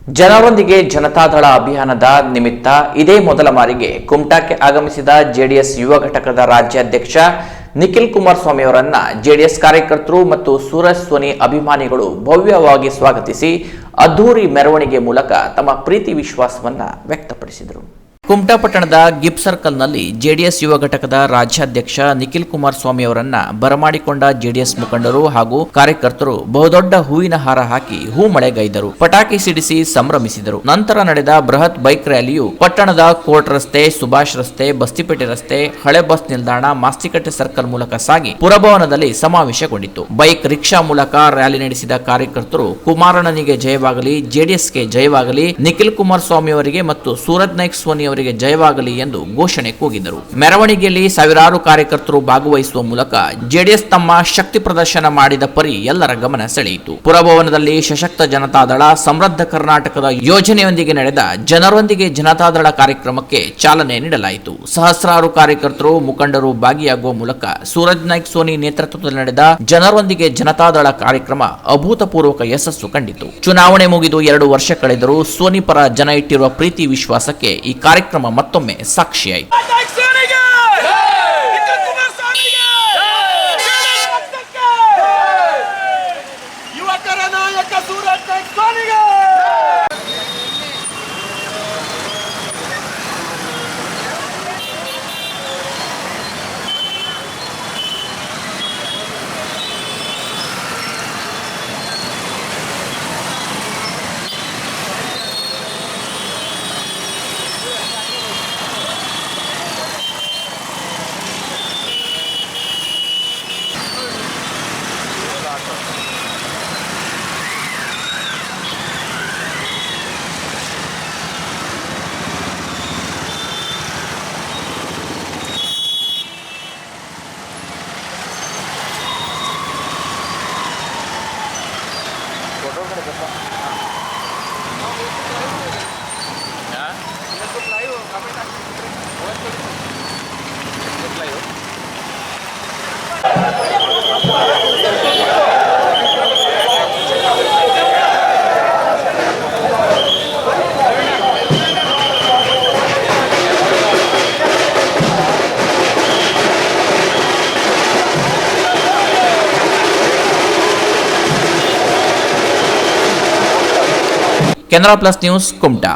ಜನರೊಂದಿಗೆ ಜನತಾದಳ ಅಭಿಯಾನದ ನಿಮಿತ್ತ ಇದೇ ಮೊದಲ ಬಾರಿಗೆ ಕುಮಟಾಕ್ಕೆ ಆಗಮಿಸಿದ ಜೆಡಿಎಸ್ ಯುವ ಘಟಕದ ರಾಜ್ಯಾಧ್ಯಕ್ಷ ನಿಖಿಲ್ ಕುಮಾರಸ್ವಾಮಿ ಅವರನ್ನ ಜೆಡಿಎಸ್ ಕಾರ್ಯಕರ್ತರು ಮತ್ತು ಸೂರಜ್ ಸೋನಿ ಅಭಿಮಾನಿಗಳು ಭವ್ಯವಾಗಿ ಸ್ವಾಗತಿಸಿ ಅದ್ದೂರಿ ಮೆರವಣಿಗೆ ಮೂಲಕ ತಮ್ಮ ಪ್ರೀತಿ ವಿಶ್ವಾಸವನ್ನ ವ್ಯಕ್ತಪಡಿಸಿದರು. ಕುಮಟಾ ಪಟ್ಟಣದ ಗಿಪ್ ಸರ್ಕಲ್ನಲ್ಲಿ ಜೆಡಿಎಸ್ ಯುವ ಘಟಕದ ರಾಜ್ಯಾಧ್ಯಕ್ಷ ನಿಖಿಲ್ ಕುಮಾರಸ್ವಾಮಿ ಅವರನ್ನ ಬರಮಾಡಿಕೊಂಡ ಜೆಡಿಎಸ್ ಮುಖಂಡರು ಹಾಗೂ ಕಾರ್ಯಕರ್ತರು ಬಹುದೊಡ್ಡ ಹೂವಿನ ಹಾರ ಹಾಕಿ ಹೂ ಮಳೆಗೈದರು, ಪಟಾಕಿ ಸಿಡಿಸಿ ಸಂಭ್ರಮಿಸಿದರು. ನಂತರ ನಡೆದ ಬೃಹತ್ ಬೈಕ್ ರ್ಯಾಲಿಯು ಪಟ್ಟಣದ ಕೋರ್ಟ್ ರಸ್ತೆ, ಸುಭಾಷ್ ರಸ್ತೆ, ಬಸ್ತಿಪೇಟೆ ರಸ್ತೆ, ಹಳೆ ಬಸ್ ನಿಲ್ದಾಣ, ಮಾಸ್ತಿಕಟ್ಟೆ ಸರ್ಕಲ್ ಮೂಲಕ ಸಾಗಿ ಪುರಭವನದಲ್ಲಿ ಸಮಾವೇಶಗೊಂಡಿತು. ಬೈಕ್ ರಿಕ್ಷಾ ಮೂಲಕ ರ್ಯಾಲಿ ನಡೆಸಿದ ಕಾರ್ಯಕರ್ತರು ಕುಮಾರಣ್ಣನಿಗೆ ಜಯವಾಗಲಿ, ಜೆಡಿಎಸ್ಗೆ ಜಯವಾಗಲಿ, ನಿಖಿಲ್ ಕುಮಾರಸ್ವಾಮಿ ಅವರಿಗೆ ಮತ್ತು ಸೂರಜ್ ನಾಯ್ಕ್ ಸೋನಿ ಅವರಿಗೆ ಜಯವಾಗಲಿ ಎಂದು ಘೋಷಣೆ ಕೂಗಿದರು. ಮೆರವಣಿಗೆಯಲ್ಲಿ ಸಾವಿರಾರು ಕಾರ್ಯಕರ್ತರು ಭಾಗವಹಿಸುವ ಮೂಲಕ ಜೆಡಿಎಸ್ ತಮ್ಮ ಶಕ್ತಿ ಪ್ರದರ್ಶನ ಮಾಡಿದ ಪರಿ ಎಲ್ಲರ ಗಮನ ಸೆಳೆಯಿತು. ಪುರಭವನದಲ್ಲಿ ಸಶಕ್ತ ಜನತಾದಳ ಸಮೃದ್ಧ ಕರ್ನಾಟಕದ ಯೋಜನೆಯೊಂದಿಗೆ ನಡೆದ ಜನರೊಂದಿಗೆ ಜನತಾದಳ ಕಾರ್ಯಕ್ರಮಕ್ಕೆ ಚಾಲನೆ ನೀಡಲಾಯಿತು. ಸಹಸ್ರಾರು ಕಾರ್ಯಕರ್ತರು, ಮುಖಂಡರು ಭಾಗಿಯಾಗುವ ಮೂಲಕ ಸೂರಜ್ ನಾಯ್ಕ್ ಸೋನಿ ನೇತೃತ್ವದಲ್ಲಿ ನಡೆದ ಜನರೊಂದಿಗೆ ಜನತಾದಳ ಕಾರ್ಯಕ್ರಮ ಅಭೂತಪೂರ್ವಕ ಯಶಸ್ಸು ಕಂಡಿತು. ಚುನಾವಣೆ ಮುಗಿದು 2 ವರ್ಷ ಕಳೆದರೂ ಸೋನಿ ಪರ ಜನ ಇಟ್ಟಿರುವ ಪ್ರೀತಿ ವಿಶ್ವಾಸಕ್ಕೆ ಈ ಕಾರ್ಯಕ್ರಮ ಮತ್ತೊಮ್ಮೆ ಸಾಕ್ಷಿಯಾಯಿತು. Canara plus news Kumta.